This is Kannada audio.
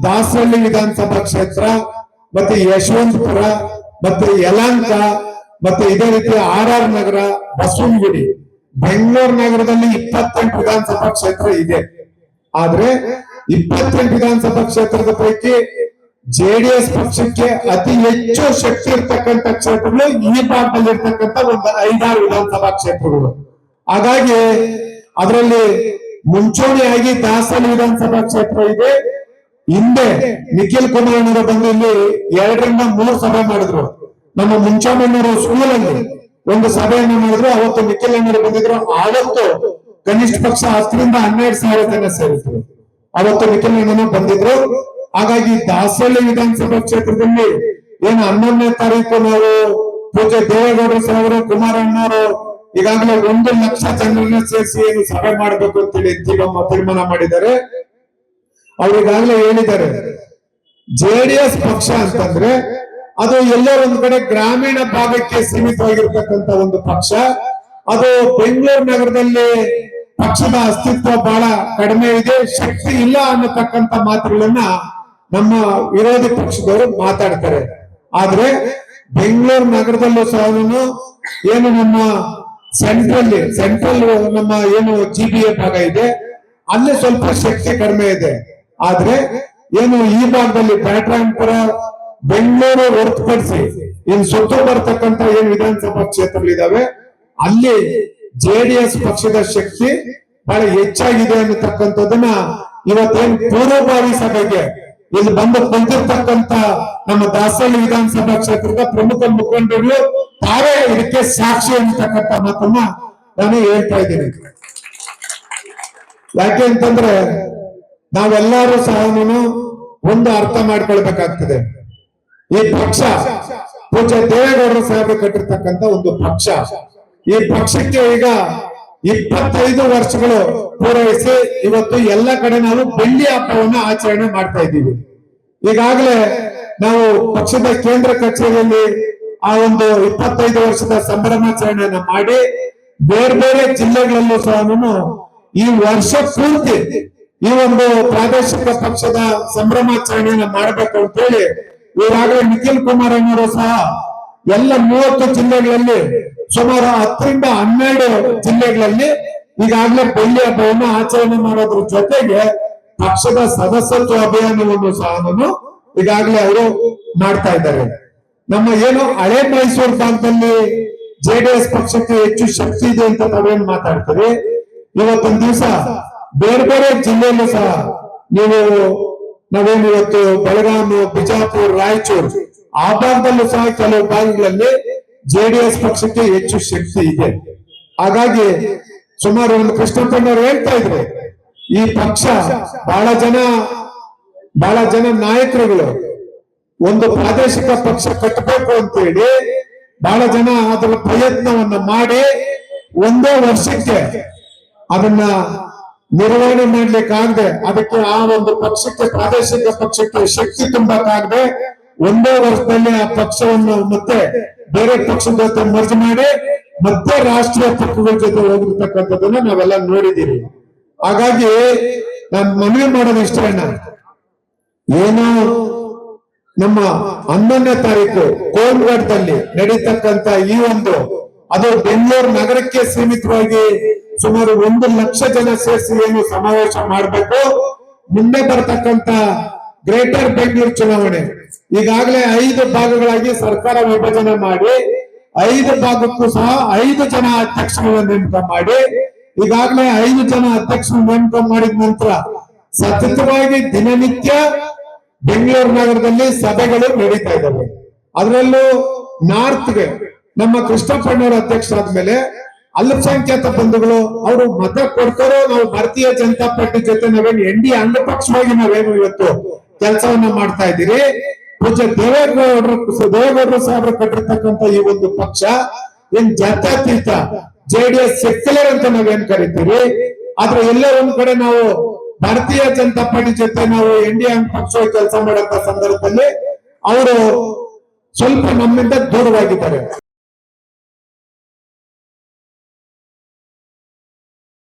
ದಾಸರಳ್ಳಿ ವಿಧಾನಸಭಾ ಕ್ಷೇತ್ರ, ಮತ್ತೆ ಯಶವಂತಪುರ, ಮತ್ತೆ ಯಲಹಂಕ, ಮತ್ತೆ ಇದೇ ರೀತಿ RR ನಗರ, ಬಸವನಗುಡಿ, ಬೆಂಗಳೂರು ನಗರದಲ್ಲಿ 28 ವಿಧಾನಸಭಾ ಕ್ಷೇತ್ರ ಇದೆ. ಆದ್ರೆ 28 ವಿಧಾನಸಭಾ ಕ್ಷೇತ್ರದ ಪೈಕಿ JDS ಪಕ್ಷಕ್ಕೆ ಅತಿ ಹೆಚ್ಚು ಶಕ್ತಿ ಇರ್ತಕ್ಕಂಥ ಕ್ಷೇತ್ರಗಳು ಈ ಭಾಗದಲ್ಲಿ ಇರ್ತಕ್ಕಂಥ ಒಂದು 5-6 ವಿಧಾನಸಭಾ ಕ್ಷೇತ್ರಗಳು. ಹಾಗಾಗಿ ಅದರಲ್ಲಿ ಮುಂಚೂಣಿಯಾಗಿ ದಾಸರಳ್ಳಿ ವಿಧಾನಸಭಾ ಕ್ಷೇತ್ರ ಇದೆ. ಹಿಂದೆ ನಿಖಿಲ್ ಕುಮಾರಣ್ಣವರು ಬಂದು ಇಲ್ಲಿ 2 ರಿಂದ 3 ಸಭೆ ಮಾಡಿದ್ರು. ನಮ್ಮ ಮುಂಚಾಮಣ್ಣವರು ಸ್ಕೂಲ್ ಅಲ್ಲಿ ಒಂದು ಸಭೆಯನ್ನು ಮಾಡಿದ್ರು. ಅವತ್ತು ನಿಖಿಲ್ ಅಣ್ಣರು ಬಂದಿದ್ರು. ಆವತ್ತು ಕನಿಷ್ಠ ಪಕ್ಷ 10 ರಿಂದ 12,000 ಜನ ಸೇರಿದ್ರು. ಅವತ್ತು ನಿಖಿಲ್ ಅಣ್ಣನು ಬಂದಿದ್ರು. ಹಾಗಾಗಿ ದಾಸರಳ್ಳಿ ವಿಧಾನಸಭಾ ಕ್ಷೇತ್ರದಲ್ಲಿ ಏನು 11ನೇ ತಾರೀಕು ನಾವು ಪೂಜೆ ದೇವೇಗೌಡರು ಸಾಹೇಬರು, ಕುಮಾರಣ್ಣವರು ಈಗಾಗಲೇ 1 ಲಕ್ಷ ಜನರನ್ನ ಸೇರಿಸಿ ಏನು ಸಭೆ ಮಾಡಬೇಕು ಅಂತೇಳಿ ತೀರ್ಮಾನ ಮಾಡಿದ್ದಾರೆ. ಅವ್ರಿಗಾಗಲೇ ಹೇಳಿದ್ದಾರೆ, JDS ಪಕ್ಷ ಅಂತಂದ್ರೆ ಅದು ಎಲ್ಲೋ ಒಂದ್ ಕಡೆ ಗ್ರಾಮೀಣ ಭಾಗಕ್ಕೆ ಸೀಮಿತವಾಗಿರ್ತಕ್ಕಂಥ ಒಂದು ಪಕ್ಷ. ಅದು ಬೆಂಗಳೂರು ನಗರದಲ್ಲಿ ಪಕ್ಷದ ಅಸ್ತಿತ್ವ ಬಹಳ ಕಡಿಮೆ ಇದೆ, ಶಕ್ತಿ ಇಲ್ಲ ಅನ್ನತಕ್ಕಂಥ ಮಾತುಗಳನ್ನ ನಮ್ಮ ವಿರೋಧಿ ಪಕ್ಷದವರು ಮಾತಾಡ್ತಾರೆ. ಆದ್ರೆ ಬೆಂಗಳೂರು ನಗರದಲ್ಲೂ ಸಹ ಏನು ನಮ್ಮ ಸೆಂಟ್ರಲ್ ನಮ್ಮ ಏನು GBA ಭಾಗ ಇದೆ, ಅಲ್ಲಿ ಸ್ವಲ್ಪ ಶಕ್ತಿ ಕಡಿಮೆ ಇದೆ. ಆದ್ರೆ ಏನು ಈ ಭಾಗದಲ್ಲಿ ಬ್ಯಾಟರಾಯನಪುರ, ಬೆಂಗಳೂರು ಹೊರತುಪಡಿಸಿ ಇನ್ನು ಸುತ್ತ ಬರ್ತಕ್ಕಂಥ ಏನು ವಿಧಾನಸಭಾ ಕ್ಷೇತ್ರಗಳಿದಾವೆ, ಅಲ್ಲಿ JDS ಪಕ್ಷದ ಶಕ್ತಿ ಬಹಳ ಹೆಚ್ಚಾಗಿದೆ ಅನ್ನತಕ್ಕಂಥದ್ದನ್ನ ಇವತ್ತೇನು ಪೂರ್ವಭಾವಿ ಸಭೆಗೆ ಇಲ್ಲಿ ಬಂದು ಕುಂತಿರ್ತಕ್ಕಂಥ ನಮ್ಮ ದಾಸರಳ್ಳಿ ವಿಧಾನಸಭಾ ಕ್ಷೇತ್ರದ ಪ್ರಮುಖ ಮುಖಂಡರು ತಾವೇ ಇದಕ್ಕೆ ಸಾಕ್ಷಿ ಅನ್ನತಕ್ಕಂಥ ಮಾತನ್ನ ನಾನು ಹೇಳ್ತಾ ಇದ್ದೀನಿ. ಯಾಕೆ ಅಂತಂದ್ರೆ ನಾವೆಲ್ಲರೂ ಸಹ ಒಂದು ಅರ್ಥ ಮಾಡ್ಕೊಳ್ಬೇಕಾಗ್ತದೆ. ಈ ಪಕ್ಷ ಪೂಜ್ಯ ದೇವೇಗೌಡರು ಸಾಹೇಬರು ಕಟ್ಟಿರ್ತಕ್ಕಂಥ ಒಂದು ಪಕ್ಷ. ಈ ಪಕ್ಷಕ್ಕೆ ಈಗ 25 ವರ್ಷಗಳು ಪೂರೈಸಿ ಇವತ್ತು ಎಲ್ಲ ಕಡೆ ನಾವು ಬೆಳ್ಳಿ ಹಬ್ಬವನ್ನ ಆಚರಣೆ ಮಾಡ್ತಾ ಇದ್ದೀವಿ. ಈಗಾಗಲೇ ನಾವು ಪಕ್ಷದ ಕೇಂದ್ರ ಕಚೇರಿಯಲ್ಲಿ ಆ ಒಂದು 25 ವರ್ಷದ ಸಂಭ್ರಮಾಚರಣೆಯನ್ನ ಮಾಡಿ ಬೇರೆ ಬೇರೆ ಜಿಲ್ಲೆಗಳಲ್ಲೂ ಸಹ ಈ ವರ್ಷ ಪೂರ್ತಿ ಈ ಒಂದು ಪ್ರಾದೇಶಿಕ ಪಕ್ಷದ ಸಂಭ್ರಮಾಚರಣೆಯನ್ನ ಮಾಡಬೇಕು ಅಂತ ಹೇಳಿ ಈಗಾಗಲೇ ನಿಖಿಲ್ ಕುಮಾರಣ್ಣವರು ಸಹ ಎಲ್ಲ 30 ಜಿಲ್ಲೆಗಳಲ್ಲಿ ಸುಮಾರು 10 ರಿಂದ 12 ಜಿಲ್ಲೆಗಳಲ್ಲಿ ಈಗಾಗಲೇ ಬೆಳ್ಳಿ ಹಬ್ಬವನ್ನು ಆಚರಣೆ ಮಾಡೋದ್ರ ಜೊತೆಗೆ ಪಕ್ಷದ ಸದಸ್ಯತ್ವ ಅಭಿಯಾನವನ್ನು ಸಹ ಈಗಾಗಲೇ ಅವರು ಮಾಡ್ತಾ ಇದ್ದಾರೆ. ನಮ್ಮ ಏನು ಹಳೆ ಮೈಸೂರು ಭಾಗದಲ್ಲಿ JDS ಪಕ್ಷಕ್ಕೆ ಹೆಚ್ಚು ಶಕ್ತಿ ಇದೆ ಅಂತ ನಾವೇನ್ ಮಾತಾಡ್ತೀವಿ, ಇವತ್ತೊಂದ್ ದಿವಸ ಬೇರೆ ಬೇರೆ ಜಿಲ್ಲೆಯಲ್ಲೂ ಸಹ ನಾವೇನು ಇವತ್ತು ಬೆಳಗಾವಿ, ಬಿಜಾಪುರ, ರಾಯಚೂರು ಆ ಭಾಗದಲ್ಲೂ ಸಹ ಕೆಲವು ಭಾಗಗಳಲ್ಲಿ JDS ಪಕ್ಷಕ್ಕೆ ಹೆಚ್ಚು ಶಕ್ತಿ ಇದೆ. ಹಾಗಾಗಿ ಸುಮಾರು ಒಂದು ಕೃಷ್ಣಪ್ಪನವರು ಹೇಳ್ತಾ ಇದ್ರು, ಈ ಪಕ್ಷ ಬಹಳ ಜನ ನಾಯಕರುಗಳು ಒಂದು ಪ್ರಾದೇಶಿಕ ಪಕ್ಷ ಕಟ್ಟಬೇಕು ಅಂತೇಳಿ ಬಹಳ ಜನ ಅದರ ಪ್ರಯತ್ನವನ್ನ ಮಾಡಿ 1 ವರ್ಷಕ್ಕೆ ಅದನ್ನ ನಿರ್ವಹಣೆ ಮಾಡ್ಲಿಕ್ಕಾಗದೆ, ಅದಕ್ಕೆ ಆ ಒಂದು ಪಕ್ಷಕ್ಕೆ ಪ್ರಾದೇಶಿಕ ಪಕ್ಷಕ್ಕೆ ಶಕ್ತಿ ತುಂಬಕ್ಕಾಗದೆ 1 ವರ್ಷದಲ್ಲಿ ಆ ಪಕ್ಷವನ್ನು ಮತ್ತೆ ಬೇರೆ ಪಕ್ಷದ ಜೊತೆ ಮರ್ಜ್ ಮಾಡಿ ಮತ್ತೆ ರಾಷ್ಟ್ರೀಯ ಪಕ್ಷಗಳ ಜೊತೆ ಹೋಗಿರ್ತಕ್ಕಂಥದ್ದನ್ನ ನಾವೆಲ್ಲ ನೋಡಿದ್ದೀವಿ. ಹಾಗಾಗಿ ನಾನು ಮನವಿ ಮಾಡೋದು ಇಷ್ಟೇನ, ಏನು ನಮ್ಮ 11ನೇ ತಾರೀಕು ಕೋಲ್ಗಢದಲ್ಲಿ ನಡೀತಕ್ಕಂಥ ಈ ಒಂದು ಅದು ಬೆಂಗಳೂರು ನಗರಕ್ಕೆ ಸೀಮಿತವಾಗಿ ಸುಮಾರು 1 ಲಕ್ಷ ಜನ ಸೇರಿಸಿ ಏನು ಸಮಾವೇಶ ಮಾಡಬೇಕು. ಮುಂದೆ ಬರ್ತಕ್ಕಂಥ ಗ್ರೇಟರ್ ಬೆಂಗಳೂರು ಚುನಾವಣೆ ಈಗಾಗಲೇ 5 ಭಾಗಗಳಾಗಿ ಸರ್ಕಾರ ವಿಭಜನೆ ಮಾಡಿ 5 ಭಾಗಕ್ಕೂ ಸಹ 5 ಜನ ಅಧ್ಯಕ್ಷರನ್ನ ನೇಮಕ ಮಾಡಿ ಈಗಾಗಲೇ 5 ಜನ ಅಧ್ಯಕ್ಷರನ್ನ ನೇಮಕ ಮಾಡಿದ ನಂತರ ಸತತವಾಗಿ ದಿನನಿತ್ಯ ಬೆಂಗಳೂರು ನಗರದಲ್ಲಿ ಸಭೆಗಳು ನಡೀತಾ ಇದ್ದಾವೆ. ಅದರಲ್ಲೂ ನಾರ್ತ್ಗೆ ನಮ್ಮ ಕೃಷ್ಣಪ್ಪಣ್ಣವರ ಅಧ್ಯಕ್ಷ ಆದ್ಮೇಲೆ ಅಲ್ಪಸಂಖ್ಯಾತ ಬಂಧುಗಳು ಅವರು ಮತ ಕೊಡ್ತಾರೋ, ನಾವು ಭಾರತೀಯ ಜನತಾ ಪಾರ್ಟಿ ಜೊತೆ ನಾವೇನು NDA ಅಂಗಪಕ್ಷವಾಗಿ ನಾವೇನು ಇವತ್ತು ಕೆಲಸವನ್ನ ಮಾಡ್ತಾ ಇದ್ದೀರಿ. ಪೂಜ್ಯ ದೇವೇಗೌಡರು ಸಾಹೇಬರು ಕಟ್ಟಿರ್ತಕ್ಕಂಥ ಈ ಒಂದು ಪಕ್ಷ ಏನ್ ಜಾತ್ಯತೀತ JDS ಸೆಕ್ಯುಲರ್ ಅಂತ ನಾವೇನ್ ಕರಿತೀವಿ. ಆದ್ರೆ ಎಲ್ಲ ಒಂದ್ ಕಡೆ ನಾವು ಭಾರತೀಯ ಜನತಾ ಪಾರ್ಟಿ ಜೊತೆ ನಾವು NDA ಅಂಗಪಕ್ಷವಾಗಿ ಕೆಲಸ ಮಾಡಂತ ಸಂದರ್ಭದಲ್ಲಿ ಅವರು ಸ್ವಲ್ಪ ನಮ್ಮಿಂದ ದೂರವಾಗಿದ್ದಾರೆ.